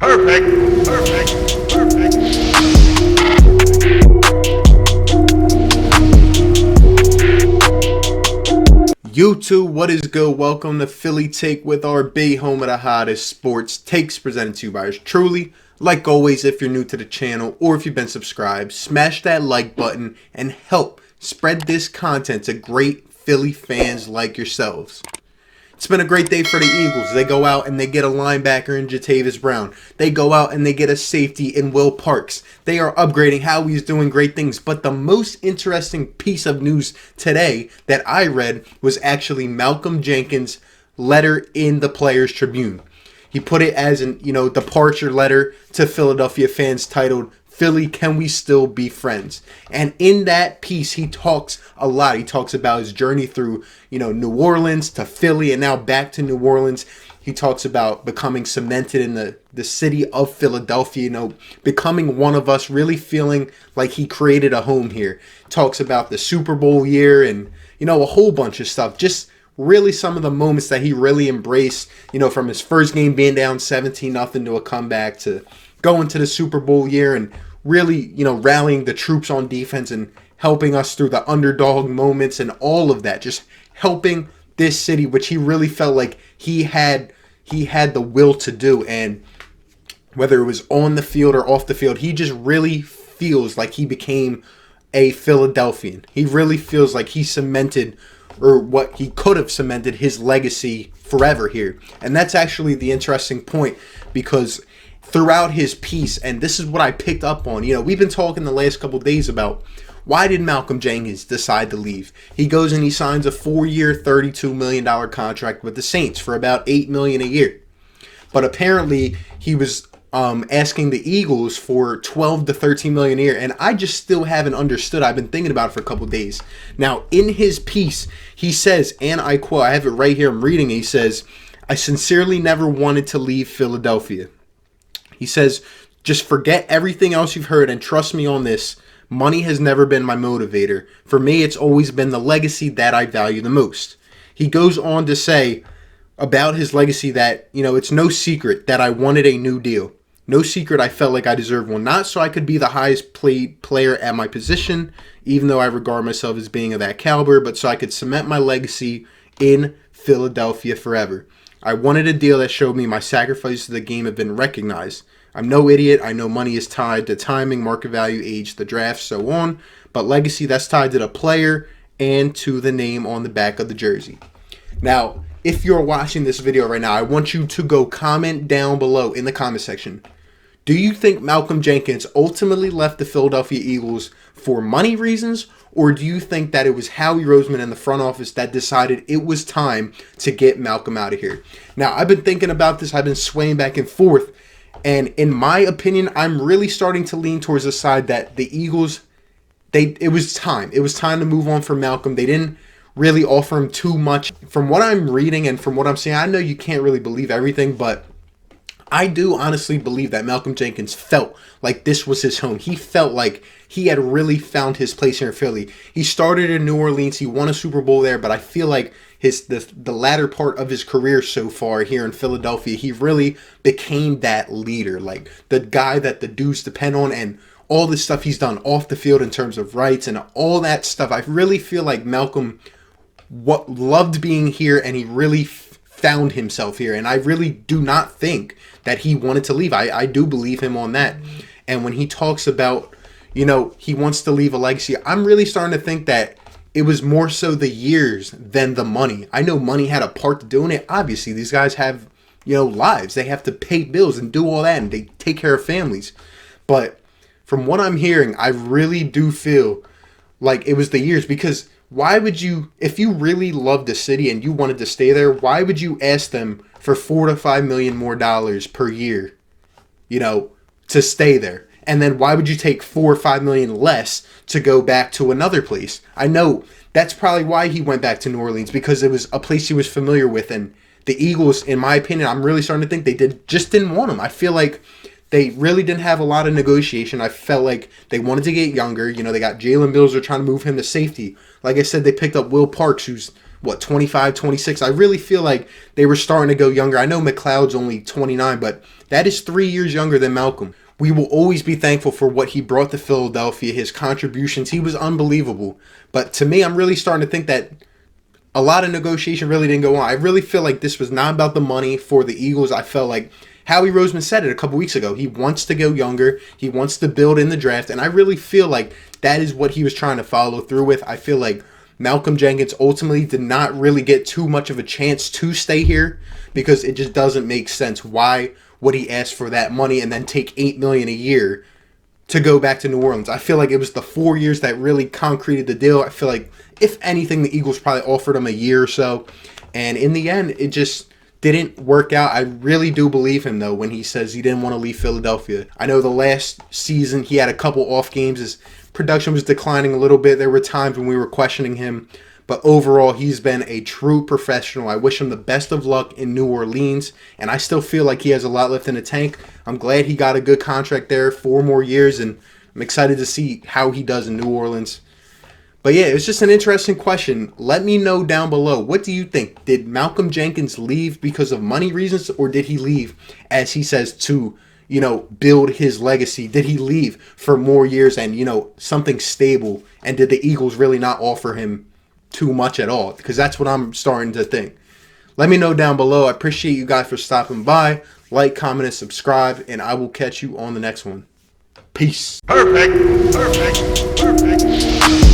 Perfect. Perfect. Perfect. YouTube, what is good? Welcome to Philly Take with RB, home of the hottest sports takes, presented to you by yours truly. Like always, if you're new to the channel or if you've been subscribed, smash that like button and help spread this content to great Philly fans like yourselves. It's been a great day for the Eagles. They go out and they get a linebacker in Jatavis Brown. They go out and they get a safety in Will Parks. They are upgrading. Howie's doing great things. But the most interesting piece of news today that I read was actually Malcolm Jenkins' letter in the Players Tribune. He put it as an, departure letter to Philadelphia fans titled, "Philly, can we still be friends?" And in that piece, he talks a lot. He talks about his journey through, New Orleans to Philly and now back to New Orleans. He talks about becoming cemented in the city of Philadelphia, becoming one of us, really feeling like he created a home here. Talks about the Super Bowl year and, a whole bunch of stuff. Just really some of the moments that he really embraced, from his first game being down 17-0 to a comeback to going to the Super Bowl year and really, rallying the troops on defense and helping us through the underdog moments and all of that. Just helping this city, which he really felt like he had the will to do. And whether it was on the field or off the field, he just really feels like he became a Philadelphian. He really feels like he cemented, or what he could have cemented, his legacy forever here. And that's actually the interesting point, because throughout his piece, and this is what I picked up on, we've been talking the last couple of days about why did Malcolm Jenkins decide to leave. He goes and he signs a 4-year, $32 million contract with the Saints for about $8 million a year. But apparently he was asking the Eagles for $12 to $13 million a year, and I just still haven't understood. I've been thinking about it for a couple of days. Now, in his piece, he says, and I quote, I have it right here, I'm reading it, he says, "I sincerely never wanted to leave Philadelphia." He says, "Just forget everything else you've heard and trust me on this. Money has never been my motivator. For me, it's always been the legacy that I value the most." He goes on to say about his legacy that, it's no secret that I wanted a new deal. No secret I felt like I deserved one. Not so I could be the highest paid player at my position, even though I regard myself as being of that caliber, but so I could cement my legacy in Philadelphia forever. I wanted a deal that showed me my sacrifices to the game have been recognized. I'm no idiot. I know money is tied to timing, market value, age, the draft, so on. But legacy, that's tied to the player and to the name on the back of the jersey. Now, if you're watching this video right now, I want you to go comment down below in the comment section. Do you think Malcolm Jenkins ultimately left the Philadelphia Eagles for money reasons, or do you think that it was Howie Roseman in the front office that decided it was time to get Malcolm out of here? Now, I've been thinking about this. I've been swaying back and forth. And in my opinion, I'm really starting to lean towards the side that the Eagles, it was time. It was time to move on from Malcolm. They didn't really offer him too much. From what I'm reading and from what I'm seeing, I know you can't really believe everything, but I do honestly believe that Malcolm Jenkins felt like this was his home. He felt like he had really found his place here in Philly. He started in New Orleans. He won a Super Bowl there, but I feel like the latter part of his career so far here in Philadelphia, he really became that leader, like the guy that the dudes depend on, and all the stuff he's done off the field in terms of rights and all that stuff. I really feel like Malcolm loved being here, and he really found himself here, and I really do not think that he wanted to leave. I do believe him on that. And when he talks about, he wants to leave a legacy, I'm really starting to think that it was more so the years than the money. I know money had a part to doing it. Obviously, these guys have, lives. They have to pay bills and do all that, and they take care of families. But from what I'm hearing, I really do feel like it was the years, because why would you, if you really loved the city and you wanted to stay there, why would you ask them for $4 to $5 million more per year, to stay there? And then why would you take $4 or $5 million less to go back to another place? I know that's probably why he went back to New Orleans, because it was a place he was familiar with. And the Eagles, in my opinion, I'm really starting to think they just didn't want him. I feel like they really didn't have a lot of negotiation. I felt like they wanted to get younger. They got Jalen Mills. They're trying to move him to safety. Like I said, they picked up Will Parks, who's 25, 26. I really feel like they were starting to go younger. I know McLeod's only 29, but that is 3 years younger than Malcolm. We will always be thankful for what he brought to Philadelphia, his contributions. He was unbelievable. But to me, I'm really starting to think that a lot of negotiation really didn't go on. I really feel like this was not about the money for the Eagles. I felt like Howie Roseman said it a couple weeks ago. He wants to go younger. He wants to build in the draft. And I really feel like that is what he was trying to follow through with. I feel like Malcolm Jenkins ultimately did not really get too much of a chance to stay here because it just doesn't make sense. Why would he ask for that money and then take $8 million a year to go back to New Orleans? I feel like it was the 4 years that really concreted the deal. I feel like, if anything, the Eagles probably offered him a year or so. And in the end, it just didn't work out. I really do believe him, though, when he says he didn't want to leave Philadelphia. I know the last season he had a couple off games. His production was declining a little bit. There were times when we were questioning him. But overall, he's been a true professional. I wish him the best of luck in New Orleans. And I still feel like he has a lot left in the tank. I'm glad he got a good contract there, 4 more years. And I'm excited to see how he does in New Orleans. But yeah, it's just an interesting question. Let me know down below. What do you think? Did Malcolm Jenkins leave because of money reasons? Or did he leave, as he says, to, build his legacy? Did he leave for more years and, something stable? And did the Eagles really not offer him too much at all? Because that's what I'm starting to think. Let me know down below. I appreciate you guys for stopping by. Like, comment, and subscribe, and I will catch you on the next one. Peace. Perfect. Perfect. Perfect.